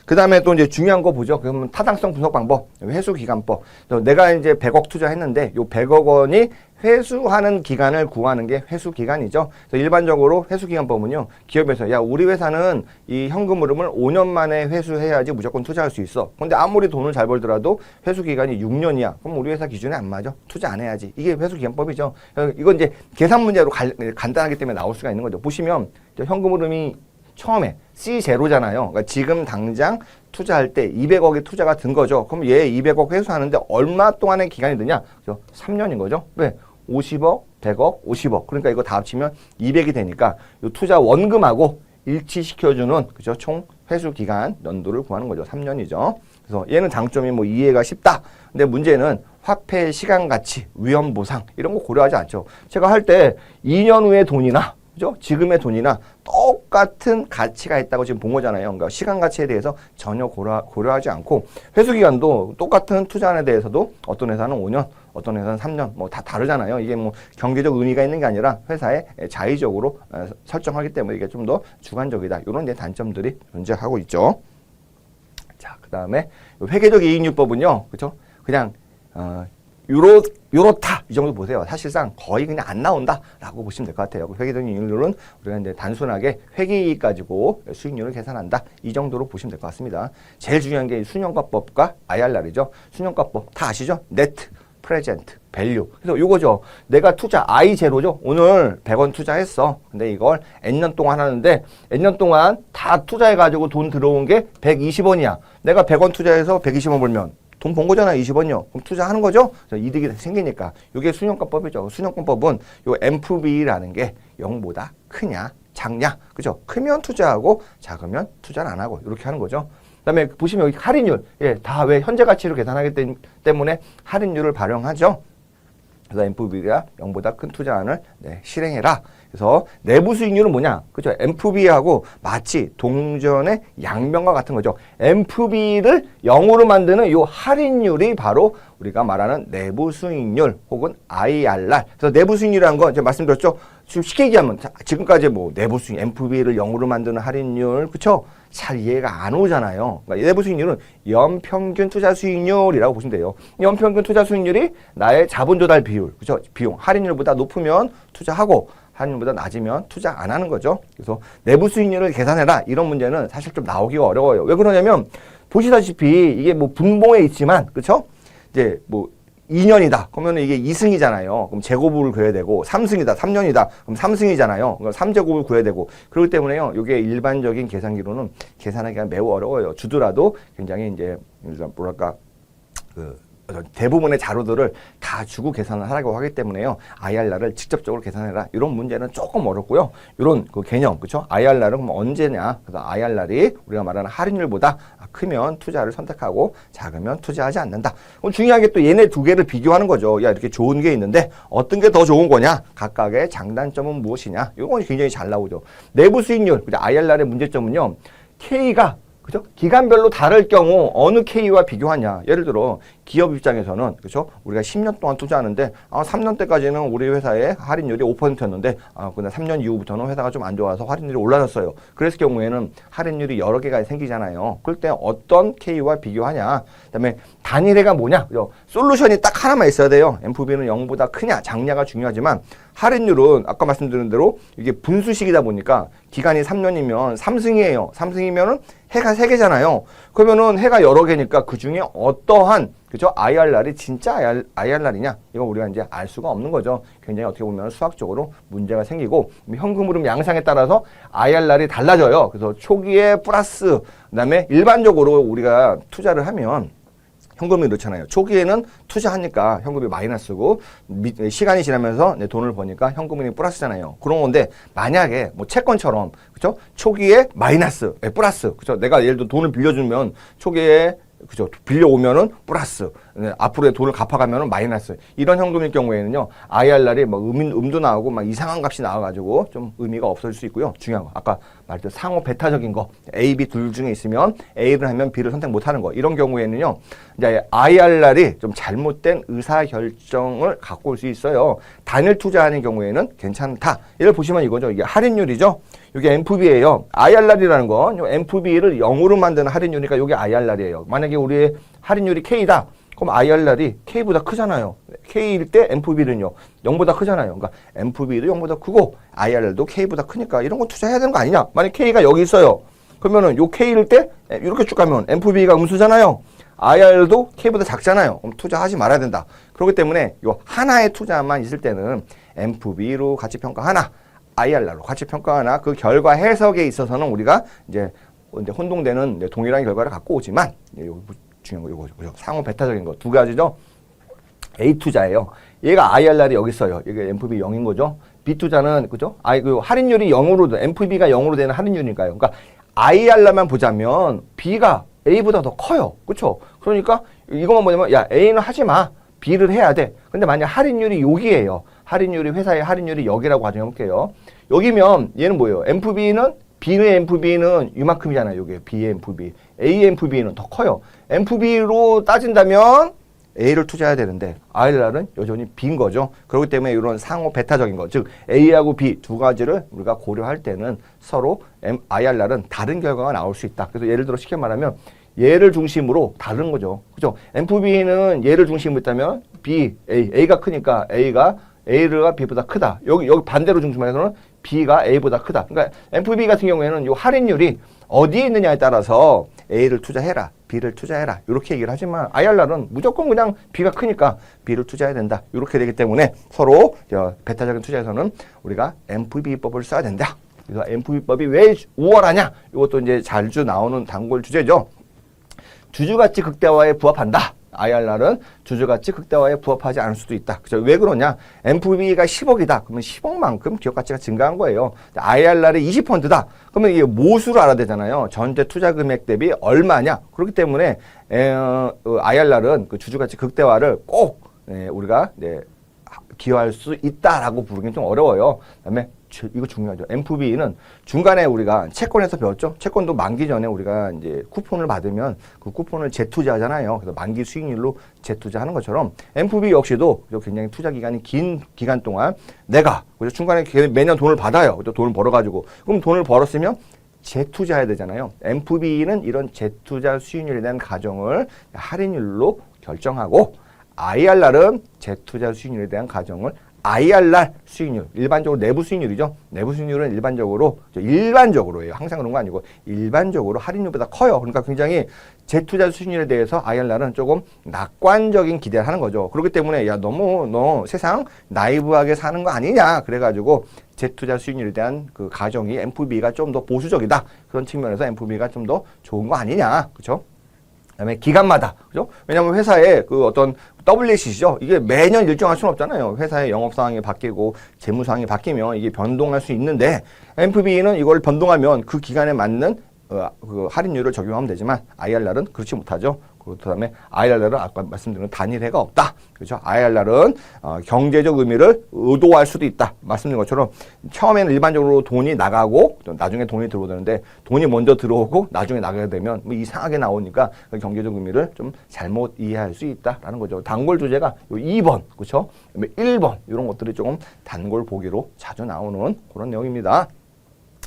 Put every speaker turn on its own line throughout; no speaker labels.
그 다음에 또 이제 중요한 거 보죠. 그러면 타당성 분석 방법, 회수기간법. 내가 이제 100억 투자했는데 요 100억 원이 회수하는 기간을 구하는 게 회수기간이죠. 그래서 일반적으로 회수기간법은요, 기업에서 야 우리 회사는 이 현금 흐름을 5년 만에 회수해야지 무조건 투자할 수 있어. 근데 아무리 돈을 잘 벌더라도 회수기간이 6년이야. 그럼 우리 회사 기준에 안 맞아. 투자 안 해야지. 이게 회수기간법이죠. 이건 이제 계산 문제로 간단하기 때문에 나올 수가 있는 거죠. 보시면 현금 흐름이 처음에 C0잖아요. 그러니까 지금 당장 투자할 때 200억의 투자가 든 거죠. 그럼 얘 200억 회수하는데 얼마 동안의 기간이 드냐? 그죠? 3년인 거죠. 왜? 50억, 100억, 50억. 그러니까 이거 다 합치면 200이 되니까 이 투자 원금하고 일치시켜주는 그죠? 총 회수 기간 연도를 구하는 거죠. 3년이죠. 그래서 얘는 장점이 뭐 이해가 쉽다. 근데 문제는 화폐 시간 가치, 위험 보상 이런 거 고려하지 않죠. 제가 할 때 2년 후의 돈이나 그죠? 지금의 돈이나 똑같은 가치가 있다고 지금 본 거잖아요. 그러니까 시간 가치에 대해서 전혀 고려하지 않고 회수 기간도 똑같은 투자안에 대해서도 어떤 회사는 5년, 어떤 회사는 3년 뭐 다 다르잖아요. 이게 뭐 경제적 의미가 있는 게 아니라 회사에 자의적으로 설정하기 때문에 이게 좀 더 주관적이다. 이런 데 단점들이 존재하고 있죠. 자, 그다음에 회계적 이익률법은요. 그렇죠? 그냥 요렇다 이 정도 보세요. 사실상 거의 그냥 안 나온다라고 보시면 될 것 같아요. 회계적 이익률은 우리가 이제 단순하게 회계이익 가지고 수익률을 계산한다 이 정도로 보시면 될 것 같습니다. 제일 중요한 게 순형가법과 IRR이죠. 순형가법 다 아시죠? 네트, 프레젠트, 밸류. 그래서 요거죠. 내가 투자 I0죠. 오늘 100원 투자했어. 근데 이걸 N년 동안 하는데 N년 동안 다 투자해가지고 돈 들어온 게 120원이야. 내가 100원 투자해서 120원 벌면 돈 번 거잖아요. 20원요. 그럼 투자하는 거죠? 이득이 생기니까. 이게 순형가법이죠. 순형가법은 요 MV라는 게 0보다 크냐, 작냐. 그죠? 크면 투자하고 작으면 투자를 안 하고 이렇게 하는 거죠. 그다음에 보시면 여기 할인율. 예, 다 왜 현재 가치로 계산하기 때문에 할인율을 발용하죠. 그래서 MV가 0보다 큰 투자안을 실행해라. 그래서 내부 수익률은 뭐냐? 그죠? MV하고 마치 동전의 양면과 같은 거죠. MV를 0으로 만드는 요 할인율이 바로 우리가 말하는 내부 수익률 혹은 IRR. 그래서 내부 수익률이라는 건 제가 말씀드렸죠. 지금 쉽게 얘기하면 지금까지 뭐 내부 수익, MV를 0으로 만드는 할인율, 그쵸? 잘 이해가 안 오잖아요. 그러니까 내부 수익률은 연평균 투자 수익률이라고 보시면 돼요. 연평균 투자 수익률이 나의 자본 조달 비율, 그죠? 비용, 할인율보다 높으면 투자하고 할인율보다 낮으면 투자 안 하는 거죠. 그래서 내부 수익률을 계산해라. 이런 문제는 사실 좀 나오기가 어려워요. 왜 그러냐면 보시다시피 이게 뭐 분봉에 있지만, 그쵸? 이제 뭐 2년이다. 그러면 이게 2승이잖아요. 그럼 제곱을 그려야 되고 3승이다. 3년이다. 그럼 3승이잖아요. 그럼 3제곱을 구해야 되고 그렇기 때문에요. 이게 일반적인 계산기로는 계산하기가 매우 어려워요. 주더라도 굉장히 이제 뭐랄까 대부분의 자료들을 다 주고 계산을 하라고 하기 때문에요. IRR을 직접적으로 계산해라. 이런 문제는 조금 어렵고요. 이런 그 개념, 그렇죠? IRR은 그럼 언제냐? 그래서 IRR이 우리가 말하는 할인율보다 크면 투자를 선택하고 작으면 투자하지 않는다. 그럼 중요한 게 또 얘네 두 개를 비교하는 거죠. 야, 이렇게 좋은 게 있는데 어떤 게 더 좋은 거냐? 각각의 장단점은 무엇이냐? 이건 굉장히 잘 나오죠. 내부 수익률, IRR의 문제점은요. K가 그죠? 기간별로 다를 경우 어느 K와 비교하냐. 예를 들어 기업 입장에서는 그죠? 우리가 10년 동안 투자하는데 3년 때까지는 우리 회사의 할인율이 5%였는데 근데 3년 이후부터는 회사가 좀 안 좋아서 할인율이 올라졌어요. 그랬을 경우에는 할인율이 여러 개가 생기잖아요. 그럴 때 어떤 K와 비교하냐. 그다음에 단일해가 뭐냐. 그죠? 솔루션이 딱 하나만 있어야 돼요. MV는 0보다 크냐 작냐가 중요하지만 할인율은 아까 말씀드린 대로 이게 분수식이다 보니까 기간이 3년이면 3승이에요. 3승이면은 해가 3개잖아요. 그러면은 해가 여러 개니까 그 중에 어떠한 그죠? IRR이 진짜 IRR이냐? 이거 우리가 이제 알 수가 없는 거죠. 굉장히 어떻게 보면 수학적으로 문제가 생기고 현금 흐름 양상에 따라서 IRR이 달라져요. 그래서 초기에 플러스 그다음에 일반적으로 우리가 투자를 하면 현금이 그렇잖아요. 초기에는 투자하니까 현금이 마이너스고 시간이 지나면서 내 돈을 버니까 현금이 플러스잖아요. 그런 건데 만약에 뭐 채권처럼 그죠? 초기에 마이너스, 플러스 그죠? 내가 예를 들어 돈을 빌려주면 초기에 그죠? 빌려오면은 플러스, 앞으로의 돈을 갚아가면은 마이너스. 이런 현금일 경우에는요, IRR이 뭐 음도 나오고 막 이상한 값이 나와가지고 좀 의미가 없어질 수 있고요. 중요한 거. 아까 말하자면 상호 배타적인 거 A, B 둘 중에 있으면 A를 하면 B를 선택 못하는 거 이런 경우에는요 이제 IRR이 좀 잘못된 의사결정을 갖고 올 수 있어요. 단일 투자하는 경우에는 괜찮다. 예를 보시면 이거죠. 이게 할인율이죠. 이게 MFB예요. IRR이라는 건 MFB를 0으로 만드는 할인율이니까 이게 IRR이에요. 만약에 우리의 할인율이 K다. 그럼 IRR이 K보다 크잖아요. K일 때 MFB는요 0보다 크잖아요. 그러니까 MFB도 0보다 크고 IRR도 K보다 크니까 이런 거 투자해야 되는 거 아니냐. 만약 K가 여기 있어요. 그러면은 요 K일 때 이렇게 쭉 가면 MFB가 음수잖아요. IRR도 K보다 작잖아요. 그럼 투자하지 말아야 된다. 그렇기 때문에 요 하나의 투자만 있을 때는 MFB로 가치 평가하나 IRR로 가치 평가하나 그 결과 해석에 있어서는 우리가 이제 혼동되는 동일한 결과를 갖고 오지만 중요한 거 이거죠. 상호 배타적인 거 두 가지죠. A 투자예요. 얘가 IRR이 여기 있어요. 이게 MFB 0인 거죠. B 투자는 그죠? 그 할인율이 0으로 MFB가 0으로 되는 할인율이니까요. 그러니까 IRR만 보자면 B가 A보다 더 커요. 그렇죠? 그러니까 이것만 보자면 야 A는 하지 마. B를 해야 돼. 근데 만약 할인율이 여기예요. 할인율이 회사의 할인율이 여기라고 가정해 볼게요. 여기면 얘는 뭐예요? MFB는 B의 MFB는 이만큼이잖아요. 이게 B의 MFB. A의 MFB는 더 커요. MFB로 따진다면 A를 투자해야 되는데 IRR은 여전히 B인 거죠. 그렇기 때문에 이런 상호 배타적인 거, 즉 A하고 B 두 가지를 우리가 고려할 때는 서로 IRR은 다른 결과가 나올 수 있다. 그래서 예를 들어 쉽게 말하면 얘를 중심으로 다른 거죠. 그죠? MFB는 얘를 중심으로 있다면 B, A가 크니까 A가 B보다 크다. 여기 반대로 중심에서는 B가 A보다 크다. 그러니까 MFB 같은 경우에는 이 할인율이 어디에 있느냐에 따라서 A를 투자해라, B를 투자해라 이렇게 얘기를 하지만 IRR은 무조건 그냥 B가 크니까 B를 투자해야 된다. 이렇게 되기 때문에 서로 배타적인 투자에서는 우리가 MFB법을 써야 된다. 그래서 MFB법이 왜 우월하냐? 이것도 이제 자주 나오는 단골 주제죠. 주주가치 극대화에 부합한다. IRR은 주주가치 극대화에 부합하지 않을 수도 있다. 그죠? 왜 그러냐? MFB가 10억이다. 그러면 10억만큼 기업가치가 증가한 거예요. IRR이 20%다. 그러면 이게 모수를 알아야 되잖아요. 전체 투자 금액 대비 얼마냐? 그렇기 때문에 IRR은 그 주주가치 극대화를 꼭 우리가 기여할 수 있다라고 부르기는 좀 어려워요. 그다음에 이거 중요하죠. MFB는 중간에 우리가 채권에서 배웠죠. 채권도 만기 전에 우리가 이제 쿠폰을 받으면 그 쿠폰을 재투자하잖아요. 그래서 만기 수익률로 재투자하는 것처럼 MFB 역시도 굉장히 투자 기간이 긴 기간 동안 내가 중간에 매년 돈을 받아요. 돈을 벌어가지고 그럼 돈을 벌었으면 재투자해야 되잖아요. MFB는 이런 재투자 수익률에 대한 가정을 할인율로 결정하고 IRR은 재투자 수익률에 대한 가정을 IRR 수익률, 일반적으로 내부 수익률이죠. 내부 수익률은 일반적으로예요. 항상 그런 거 아니고 일반적으로 할인율보다 커요. 그러니까 굉장히 재투자 수익률에 대해서 IRR은 조금 낙관적인 기대를 하는 거죠. 그렇기 때문에 야 너 세상 나이브하게 사는 거 아니냐. 그래가지고 재투자 수익률에 대한 그 가정이 MFB가 좀 더 보수적이다. 그런 측면에서 MFB가 좀 더 좋은 거 아니냐. 그렇죠? 그다음에 기간마다 그죠? 왜냐하면 회사의 그 어떤 WACC죠. 이게 매년 일정할 수는 없잖아요. 회사의 영업 상황이 바뀌고 재무 상황이 바뀌면 이게 변동할 수 있는데 MFB는 이걸 변동하면 그 기간에 맞는 그 할인율을 적용하면 되지만 IRR은 그렇지 못하죠. 그다음에 IRR은 아까 말씀드린 단일해가 없다. 그렇죠? IRR은 경제적 의미를 의도할 수도 있다. 말씀드린 것처럼 처음에는 일반적으로 돈이 나가고 나중에 돈이 들어오는데 돈이 먼저 들어오고 나중에 나가게 되면 뭐 이상하게 나오니까 그 경제적 의미를 좀 잘못 이해할 수 있다라는 거죠. 단골 주제가 요 2번, 그렇죠? 1번 이런 것들이 조금 단골 보기로 자주 나오는 그런 내용입니다.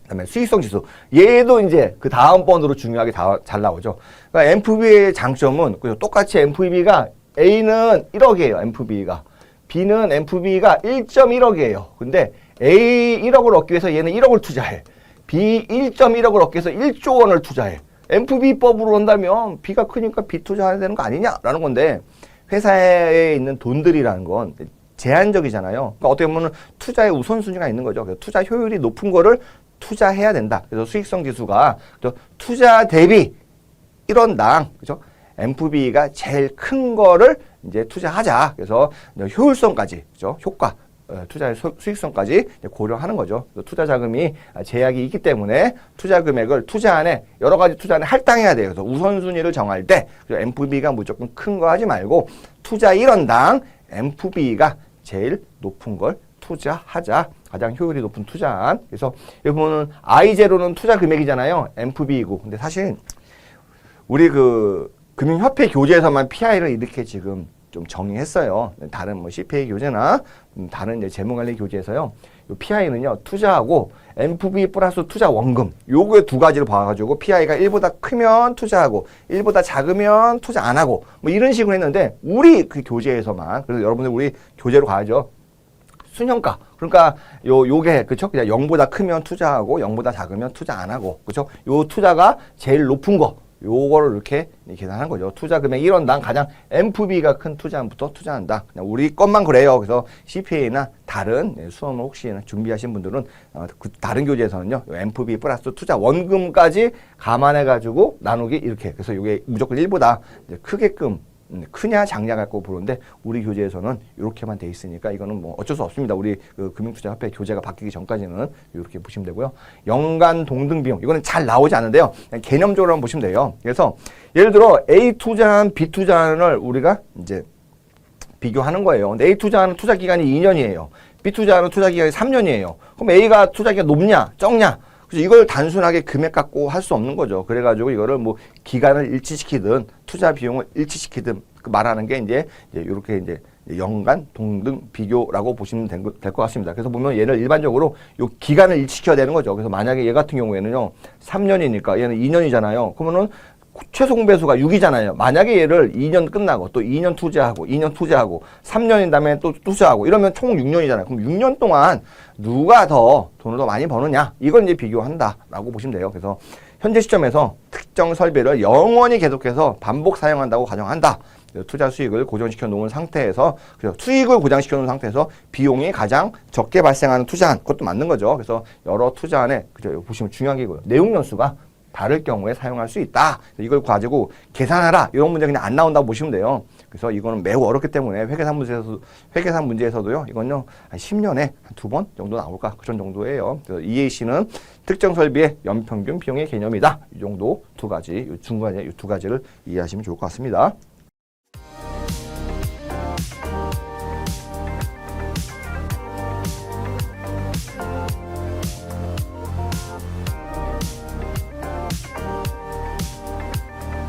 그다음에 수익성 지수. 얘도 이제 그 다음번으로 중요하게 잘 나오죠. 그러니까 MFB의 장점은 똑같이 MFB가 A는 1억이에요. MFB가. B는 MFB가 1.1억이에요. 근데 A 1억을 얻기 위해서 얘는 1억을 투자해. B 1.1억을 얻기 위해서 1조 원을 투자해. MFB법으로 한다면 B가 크니까 B 투자해야 되는 거 아니냐라는 건데 회사에 있는 돈들이라는 건 제한적이잖아요. 그러니까 어떻게 보면 투자의 우선순위가 있는 거죠. 그래서 투자 효율이 높은 거를 투자해야 된다. 그래서 수익성 지수가 투자 대비 1원당 그죠? MFB가 제일 큰 거를 이제 투자하자. 그래서 효율성까지 그죠? 효과 투자의 수익성까지 고려하는 거죠. 투자 자금이 제약이 있기 때문에 투자 금액을 투자 안에 여러 가지 투자 안에 할당해야 돼요. 그래서 우선순위를 정할 때 MFB가 무조건 큰 거 하지 말고 투자 1원당 MFB가 제일 높은 걸 투자하자. 가장 효율이 높은 투자안. 그래서 여기 보면 I0는 투자 금액이잖아요. MFB이고. 근데 사실 우리 그 금융협회 교재에서만 PI를 이렇게 지금 좀 정의했어요. 다른 뭐 CPA 교재나 다른 이제 재무관리 교재에서요. 요 PI는요, 투자하고 MFB 플러스 투자 원금. 요거에 두 가지를 봐가지고 PI가 1보다 크면 투자하고 1보다 작으면 투자 안 하고 뭐 이런 식으로 했는데 우리 그 교재에서만, 그래서 여러분들 우리 교재로 가야죠. 순형가. 그러니까 요게 그쵸? 그냥 0보다 크면 투자하고 0보다 작으면 투자 안 하고 그쵸? 요 투자가 제일 높은 거. 요거를 이렇게 계산한 거죠. 투자 금액 1원당 가장 MFB가 큰 투자안부터 투자한다. 그냥 우리 것만 그래요. 그래서 CPA나 다른 수험을 혹시 준비하신 분들은 그 다른 교재에서는요. MFB 플러스 투자 원금까지 감안해가지고 나누기 이렇게. 그래서 이게 무조건 1보다 크게끔 크냐 작냐 갖고 보는데 우리 교재에서는 이렇게만 돼 있으니까 이거는 뭐 어쩔 수 없습니다. 우리 그 금융투자협회 교재가 바뀌기 전까지는 이렇게 보시면 되고요. 연간 동등 비용 이거는 잘 나오지 않는데요. 그냥 개념적으로 한번 보시면 돼요. 그래서 예를 들어 A 투자한 B 투자안을 우리가 이제 비교하는 거예요. 근데 A 투자하는 투자 기간이 2년이에요. B 투자하는 투자 기간이 3년이에요. 그럼 A가 투자 기간 높냐 적냐? 그래서 이걸 단순하게 금액 갖고 할 수 없는 거죠. 그래가지고 이거를 뭐 기간을 일치시키든 투자 비용을 일치시키든 말하는 게 이제 이렇게 이제 연간 동등 비교라고 보시면 될 것 같습니다. 그래서 보면 얘를 일반적으로 요 기간을 일치시켜야 되는 거죠. 그래서 만약에 얘 같은 경우에는요 3년이니까 얘는 2년이잖아요. 그러면은 최소 공배수가 6이잖아요. 만약에 얘를 2년 끝나고 또 2년 투자하고 2년 투자하고 3년인 다음에 또 투자하고 이러면 총 6년이잖아요. 그럼 6년 동안 누가 더 돈을 더 많이 버느냐 이걸 이제 비교한다라고 보시면 돼요. 그래서 현재 시점에서 특정 설비를 영원히 계속해서 반복 사용한다고 가정한다. 투자 수익을 고정시켜 놓은 상태에서 그래서 수익을 고정시켜 놓은 상태에서 비용이 가장 적게 발생하는 투자안 그것도 맞는 거죠. 그래서 여러 투자안에 그죠 보시면 중요한 게 이거예요. 내용 연수가 다를 경우에 사용할 수 있다. 이걸 가지고 계산하라. 이런 문제 그냥 안 나온다고 보시면 돼요. 그래서 이거는 매우 어렵기 때문에 회계사 문제에서도요. 이건요. 한 10년에 한 2번 정도 나올까? 그런 정도예요. 그래서 EAC는 특정 설비의 연평균 비용의 개념이다. 이 정도 두 가지, 이 두 가지를 이해하시면 좋을 것 같습니다.